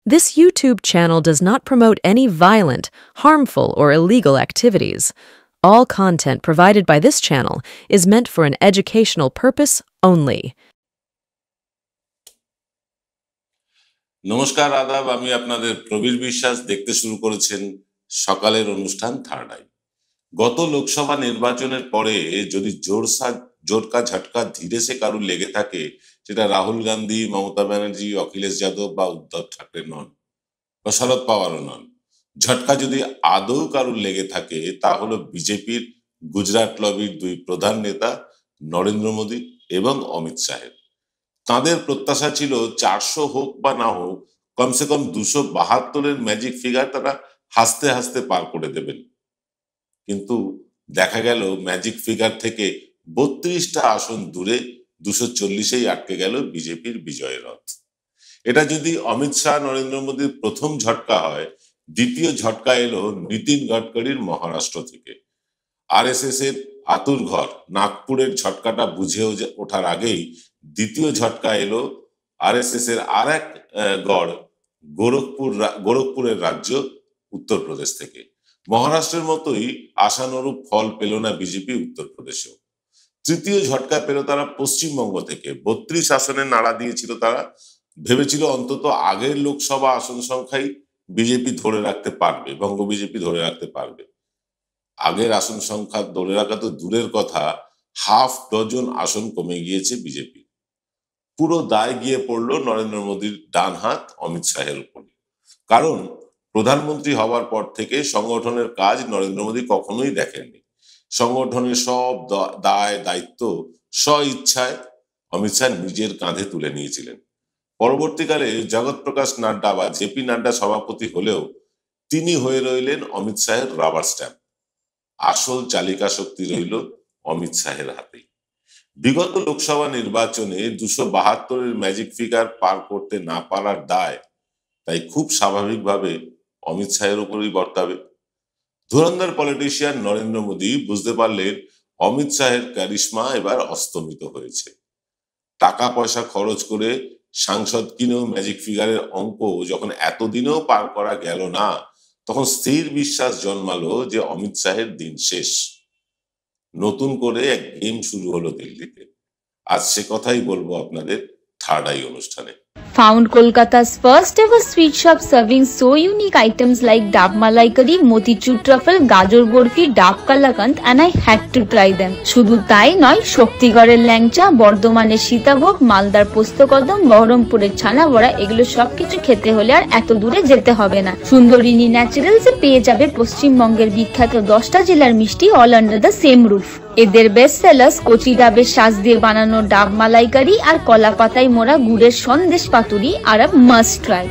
This YouTube channel does not promote any violent, harmful, or illegal activities. All content provided by this channel is meant for an educational purpose only. নমস্কার আদাব, আমি আপনাদের প্রবীর বিশ্বাস। দেখতে শুরু করেছেন সকালের অনুষ্ঠান থার্ড আই। গত লোকসভা নির্বাচনের পরে যদি জোরকা ঝটকা ধীরে সে কারুর লেগে থাকে, সেটা রাহুল গান্ধী, মমতা ব্যানার্জি, অখিলেশ যাদব বা উদ্ধব ঠাকরে নন, বা শরদ পাওয়ারও নন। ঝটকা যদি আদৌ কারুর লেগে থাকে, তা হলো বিজেপির গুজরাট লবির দুই প্রধান নেতা নরেন্দ্র মোদী এবং অমিত শাহের। তাদের প্রত্যাশা ছিল 400 হোক বা না হোক, কমসে কম 272-এর ম্যাজিক ফিগার তারা হাসতে হাসতে পার করে দেবেন। কিন্তু দেখা গেল ম্যাজিক ফিগার থেকে 32টা আসন দূরে 240-এই আটকে গেল বিজেপির বিজয় রথ। এটা যদি অমিত শাহ নরেন্দ্র মোদীর প্রথম ঝটকা হয়, দ্বিতীয় ঝটকা এলো নীতিন গডকরির মহারাষ্ট্র থেকে। আরএসএস এর আতুর ঘর নাগপুরের ঝটকাটা বুঝে ওঠার আগেই দ্বিতীয় ঝটকা এলো আরএসএস এর আর এক গড় গোরখপুরের রাজ্য উত্তরপ্রদেশ থেকে। মহারাষ্ট্রের মতোই আশানুরূপ ফল পেল না বিজেপি উত্তরপ্রদেশেও। তৃতীয় ঝটকা পেল তারা পশ্চিমবঙ্গ থেকে। 32 আসনে নাড়া দিয়েছিল তারা, ভেবেছিল অন্তত আগের লোকসভা আসন সংখ্যাই বিজেপি ধরে রাখতে পারবে, বঙ্গ বিজেপি ধরে রাখতে পারবে। আগের আসন সংখ্যা ধরে রাখা তো দূরের কথা, হাফ ডজন আসন কমে গিয়েছে বিজেপি। পুরো দায় গিয়ে পড়লো নরেন্দ্র মোদীর ডান হাত অমিত শাহের উপরে। কারণ প্রধানমন্ত্রী হওয়ার পর থেকে সংগঠনের কাজ নরেন্দ্র মোদী কখনোই দেখেননি। সংগঠনের সব দায় দায়িত্ব স্ব-ইচ্ছায় অমিত শাহ নিজের কাঁধে তুলে নিয়েছিলেন। পরবর্তীকালে জগৎ প্রকাশ নাড্ডা বা জেপি নাড্ডা সভাপতি হলেও তিনি হয়ে রইলেন অমিত শাহের রাবার স্ট্যাম্প। আসল চালিকা শক্তি রইল অমিত শাহের হাতেই। বিগত লোকসভা নির্বাচনে 272-এর ম্যাজিক ফিগার পার করতে না পারার দায় তাই খুব স্বাভাবিকভাবে অমিত শাহের উপরই বর্তাবে। ধুরন্ধর পলিটিশিয়ান নরেন্দ্র মোদী বুঝতে পারলেন অমিত শাহের ক্যারিশমা এবার অস্তমিত হয়েছে। টাকা পয়সা খরচ করে সাংসদ কিনেও ম্যাজিক ফিগারের অঙ্ক যখন এতদিনেও পার করা গেল না, তখন স্থির বিশ্বাস জন্মালো যে অমিত শাহের দিন শেষ। নতুন করে এক গেম শুরু হলো দিল্লিতে। আজ সে কথাই বলবো আপনাদের থার্ড আই অনুষ্ঠানে। Found Kolkata's first ever sweet shop serving so unique items like Dab Malai Curry, Motichur Truffle, Gajor Borfi, Dab Kalakand, and I had to try them. শুধু তাই নয়, শক্তিগড়ের ল্যাংচা, বর্ধমানের সীতাভোগ, মালদার পোস্তকদম, বহরমপুরের ছানা বড়া, এগুলো সবকিছু খেতে হলে আর এত দূরে যেতে হবে না। সুন্দরিনী ন্যাচারালসে পেয়ে যাবে পশ্চিমবঙ্গের বিখ্যাত 10টা জেলার মিষ্টি all under the same roof. এদের বেস্ট সেলার্স কচি ডাবের শাঁস দিয়ে বানানো ডাব মালাইকারি আর কলা পাতায় মোড়া গুড়ের সন্দেশ পাতুরি আর মাস্ট ট্রাই।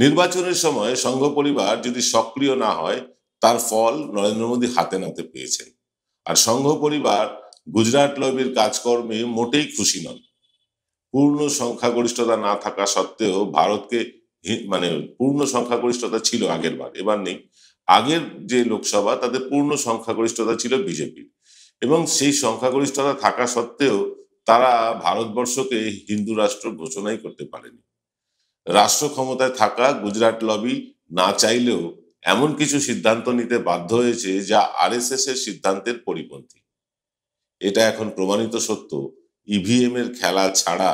নির্বাচনের সময় সংঘ পরিবার যদি সক্রিয় না হয়, তার ফল নরেন্দ্র মোদী হাতে নাতে পেয়েছেন। আর সংঘ পরিবার গুজরাট লবির কাজকর্মে মোটেই খুশি নন। পূর্ণ সংখ্যাগরিষ্ঠতা না থাকা সত্ত্বেও ভারতকে পূর্ণ সংখ্যাগরিষ্ঠতা ছিল আগের বার, এবার নেই। আগের যে লোকসভা তাতে পূর্ণ সংখ্যাগরিষ্ঠতা ছিল বিজেপির, এবং সেই সংখ্যাগরিষ্ঠতা থাকা সত্ত্বেও তারা ভারতবর্ষকে হিন্দু রাষ্ট্র ঘোষণাই করতে পারেনি। রাষ্ট্র ক্ষমতায় থাকা গুজরাট লবি না চাইলেও এমন কিছু সিদ্ধান্ত নিতে বাধ্য হয়েছে যা আরএসএস এর সিদ্ধান্তের পরিপন্থী। এটা এখন প্রমাণিত সত্য, ইভিএম এর খেলা ছাড়া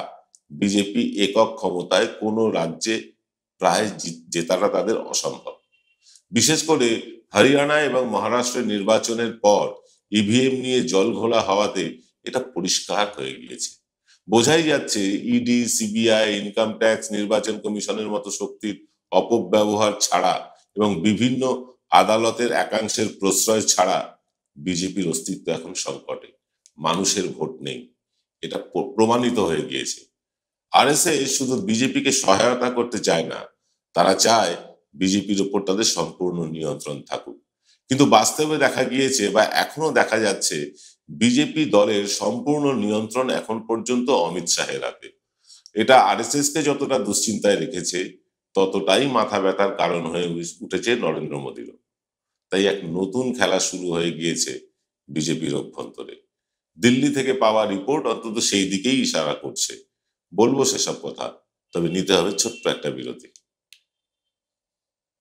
বিজেপি একক ক্ষমতায় কোনো রাজ্যে প্রায় জেতাটা তাদের অসম্ভব। বিশেষ করে হরিয়ানা এবং মহারাষ্ট্রের নির্বাচনের পর ইভিএম নিয়ে জল ঘোলা হওয়াতে এটা পরিষ্কার হয়ে গিয়েছে। বোঝাই যাচ্ছে ইডি, সিবিআই, ইনকাম ট্যাক্স, নির্বাচন কমিশনের মতো শক্তির অপব্যবহার ছাড়া এবং বিভিন্ন আদালতের একাংশের প্রশ্রয় ছাড়া বিজেপির অস্তিত্ব এখন সংকটে। মানুষের ভোট নেই, এটা প্রমাণিত হয়ে গিয়েছে। আরএসএস শুধু বিজেপিকে সহায়তা করতে চায় না, তারা চায় বিজেপির উপর তাদের সম্পূর্ণ নিয়ন্ত্রণ থাকুক। কিন্তু বাস্তবে দেখা গিয়েছে বা এখনো দেখা যাচ্ছে বিজেপি দলের সম্পূর্ণ নিয়ন্ত্রণ এখন পর্যন্ত অমিত শাহের হাতে। এটা আরএসএস কে যতটা দুশ্চিন্তায় রেখেছে, ততটাই মাথা ব্যথার কারণ হয়ে উঠেছে নরেন্দ্র মোদীরও। তাই এক নতুন খেলা শুরু হয়ে গিয়েছে বিজেপির অভ্যন্তরে। দিল্লি থেকে পাওয়া রিপোর্ট অন্তত সেই দিকেই ইশারা করছে। বলবো সেসব কথা, তবে নিতে হবে ছোট্ট একটা বিরতি।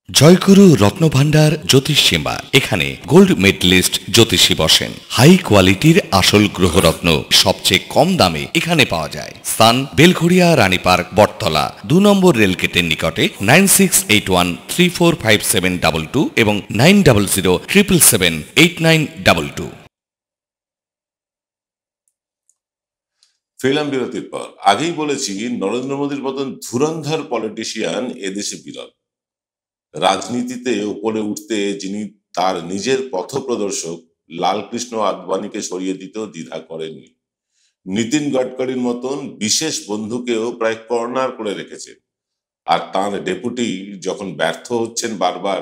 জয়গুরু রত্নভান্ডার জ্যোতিষ সীমা, এখানে গোল্ড মেডেলিস্ট জ্যোতিষী বসেন। হাই কোয়ালিটির আসল গ্রহরত্ন সবচেয়ে কম দামে এখানে পাওয়া যায়। স্থান বেলঘড়িয়া রানীপার্ক বটতলা 2 নম্বর রেলগেটের নিকটে। 9681345722 এবং 9007778922। ফিরলাম বিরতির পর। আগেই বলেছি নরেন্দ্র মোদীর মতন ধুরন্ধর পলিটিশিয়ান এদেশে বিরল। রাজনীতিতে উপরে উঠতে যিনি তার নিজের পথপ্রদর্শক লালকৃষ্ণ আদবানিকে সরিয়ে দিতেও দ্বিধা করেননি। নীতিন গডকরির মতন বিশেষ বন্ধুকেও প্রায় কর্নার করে রেখেছেন। আর তার ডেপুটি যখন ব্যর্থ হচ্ছেন বারবার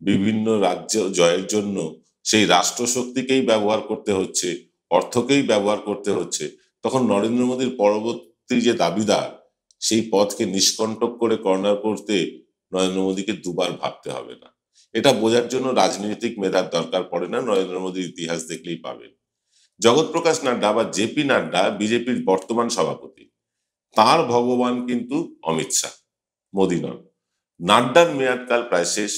বিভিন্ন রাজ্য জয়ের জন্য, সেই রাষ্ট্রশক্তিকেই ব্যবহার করতে হচ্ছে, অর্থকেই ব্যবহার করতে হচ্ছে, তখন নরেন্দ্র মোদীর পরবর্তী যে দাবিদার, সেই পথকে নিষ্কণ্টক করে কর্নার করতে নরেন্দ্র মোদীকে দুবার ভাবতে হবে না। এটা বোঝার জন্য রাজনৈতিক মেধার দরকার পড়ে না, নরেন্দ্র মোদীর ইতিহাস দেখলেই পাবেন। জগৎ প্রকাশ নাড্ডা বা জেপি নাড্ডা বিজেপির বর্তমান সভাপতি, তার ভগবান কিন্তু অমিত শাহ, মোদী নন। নাড্ডার মেয়াদকাল প্রায় শেষ,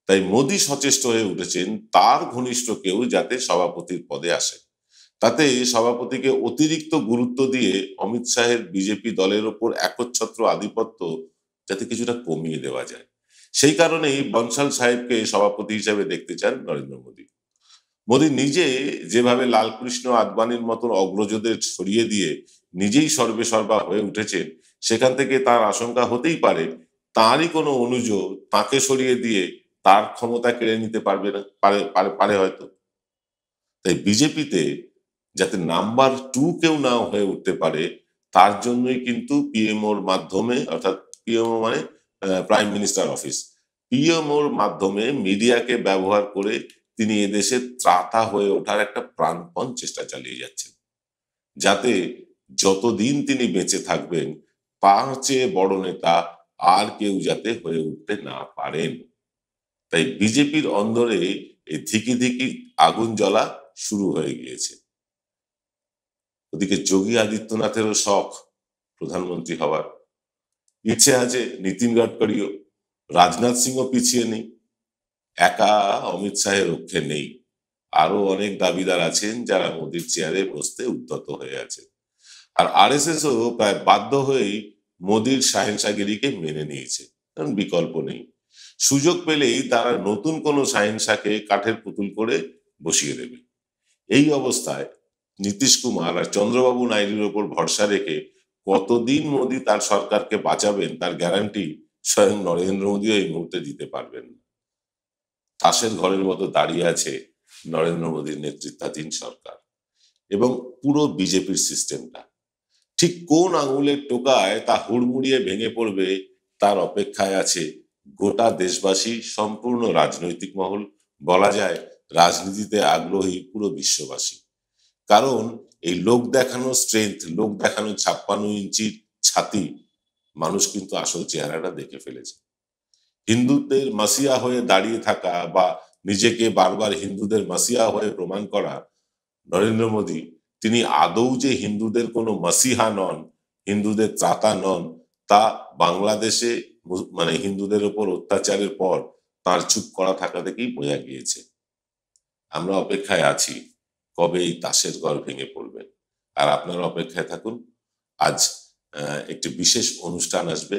তাই মোদী সচেষ্ট হয়ে উঠেছেন তার ঘনিষ্ঠ কেউ যাতে সভাপতির পদে আসে। তাতে সভাপতিকে অতিরিক্ত গুরুত্ব দিয়ে অমিত শাহের বিজেপি দলের ওপর একচ্ছত্র আধিপত্য যাতে কিছুটা কমিয়ে দেওয়া যায়। সেই কারণেই বনসাল সাহেবকে সভাপতি হিসেবে দেখতে চান নরেন্দ্র মোদী। মোদী নিজে যেভাবে লালকৃষ্ণ আদবানির মতন অগ্রজদের সরিয়ে দিয়ে নিজেই সর্বে সর্বা হয়ে উঠেছেন, সেখান থেকে তার আশঙ্কা হতেই পারে তারই কোনো অনুজ তাকে সরিয়ে দিয়ে তার ক্ষমতা কেড়ে নিতে পারবে না, পারে হয়তো। তাই বিজেপিতে যাতে নাম্বার 2 কেউ না হয়ে উঠতে পারে, তার জন্যই কিন্তু পিএমওর মাধ্যমে, অর্থাৎ পিএমও মানে প্রাইম মিনিস্টার অফিস, পিএমওর মাধ্যমে মিডিয়াকে ব্যবহার করে তিনি এদেশে ত্রাতা হয়ে ওঠার একটা প্রাণপণ চেষ্টা চালিয়ে যাচ্ছেন, যাতে যতদিন তিনি বেঁচে থাকবেন তার চেয়ে বড় নেতা আর কেউ যাতে হয়ে উঠতে না পারেন। তাই বিজেপির অন্দরে এই ধিকি ধিকি আগুন জ্বলা শুরু হয়ে গিয়েছে। ওদিকে যোগী আদিত্যনাথেরও শখ প্রধানমন্ত্রী হওয়ার, ইচ্ছে আছে নীতিন গডকরিও, রাজনাথ সিংও পিছিয়ে নেই, একা অমিত শাহের রক্ষে নেই। আরো অনেক দাবিদার আছেন যারা মোদীর চেয়ারে বসতে উদ্যত হয়ে আছে। আর আরএসএসও প্রায় বাধ্য হয়েই মোদীর শাহেনশাগিরিকে মেনে নিয়েছে, কারণ বিকল্প নেই। সুযোগ পেলেই তারা নতুন কোনো শাহেনশাকে কাঠের পুতুল করে বসিয়ে দেবে। এই অবস্থায় নীতিশ কুমার আর চন্দ্রবাবু নাইডুর ওপর ভরসা রেখে কতদিন মোদী তার সরকারকে বাঁচাবেন তার গ্যারান্টি স্বয়ং নরেন্দ্র মোদীও এই মুহূর্তে দিতে পারবেন না। তাসের ঘরের মতো দাঁড়িয়ে আছে নরেন্দ্র মোদীর নেতৃত্বাধীন সরকার এবং পুরো বিজেপির সিস্টেমটা। ঠিক কোন আঙুলের টোকায় তা হুড়মুড়িয়ে ভেঙে পড়বে তার অপেক্ষায় আছে গোটা দেশবাসী, সম্পূর্ণ রাজনৈতিক মহল, বলা যায় রাজনীতিতে আগ্রহী পুরো বিশ্ববাসী। কারণ এই লোক দেখানো স্ট্রেংথ, লোক দেখানো 56 ইঞ্চির ছাতি, মানুষ কিন্তু আসল চেহারাটা দেখে ফেলেছে। হিন্দুদের মাসিয়া হয়ে দাঁড়িয়ে থাকা বা নিজেকে বারবার হিন্দুদের মাসিয়া হয়ে প্রমাণ করা নরেন্দ্র মোদী, তিনি আদৌ যে হিন্দুদের কোনো মাসিহা নন, হিন্দুদের ত্রাতা নন, তা বাংলাদেশে মানে হিন্দুদের উপর অত্যাচারের পর তার চুপ করা থাকা থেকেই বোঝা গিয়েছে। আমরা অপেক্ষায় আছি কবে এই তাসের ঘর ভেঙে পড়বে। আর আপনারা অপেক্ষায় থাকুন, আজ একটি বিশেষ অনুষ্ঠান আসবে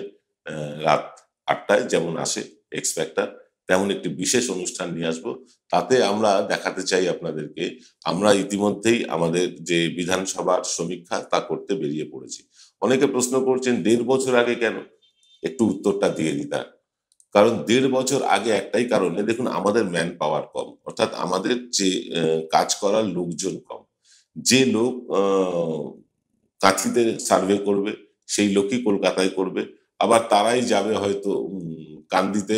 রাত 8টায়, যেমন আসে এক্স ফ্যাক্টর, তেমন একটি বিশেষ অনুষ্ঠান নিয়ে আসবো। তাতে আমরা দেখাতে চাই আপনাদেরকে আমরা ইতিমধ্যেই আমাদের যে বিধানসভার সমীক্ষা তা করতে বেরিয়ে পড়েছি। অনেকে প্রশ্ন করছেন 1.5 বছর আগে কেন, একটু উত্তরটা দিয়ে দিতাম। কারণ 1.5 বছর আগে একটাই কারণে, দেখুন আমাদের ম্যান পাওয়ার কম, অর্থাৎ আমাদের যে কাজ করার লোকজন কম। যে লোক কাঁথিতে সার্ভে করবে সেই লোকই কলকাতায় করবে, আবার তারাই যাবে হয়তো কান্দিতে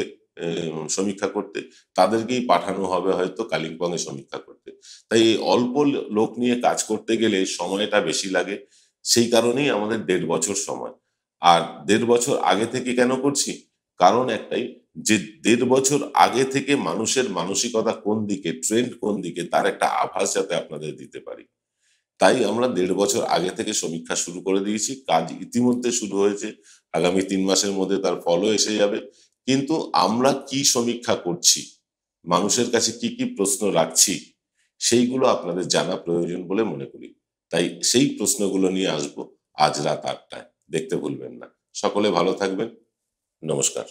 সমীক্ষা করতে, তাদেরকেই পাঠানো হবে হয়তো কালিম্পং এ সমীক্ষা করতে। তাই এই অল্প লোক নিয়ে কাজ করতে গেলে সময়টা বেশি লাগে, সেই কারণেই আমাদের 1.5 বছর সময়। আর 1.5 বছর আগে থেকে কেন করছি, কারণ একটাই, যে 1.5 বছর আগে থেকে মানুষের মানসিকতা কোন দিকে, ট্রেন্ড কোন দিকে, তার একটা আভাস যাতে আপনাদের দিতে পারি। তাই আমরা 1.5 বছর আগে থেকে সমীক্ষা শুরু করে দিয়েছি। কাজ ইতিমধ্যে শুরু হয়েছে, আগামী 3 মাসের মধ্যে তার ফলও এসে যাবে। কিন্তু আমরা কি সমীক্ষা করছি, মানুষের কাছে কি কি প্রশ্ন রাখছি, সেইগুলো আপনাদের জানা প্রয়োজন বলে মনে করি। তাই সেই প্রশ্নগুলো নিয়ে আসবো আজ রাত 8টায়। দেখতে ভুলবেন না। সকলে ভালো থাকবেন। নমস্কার।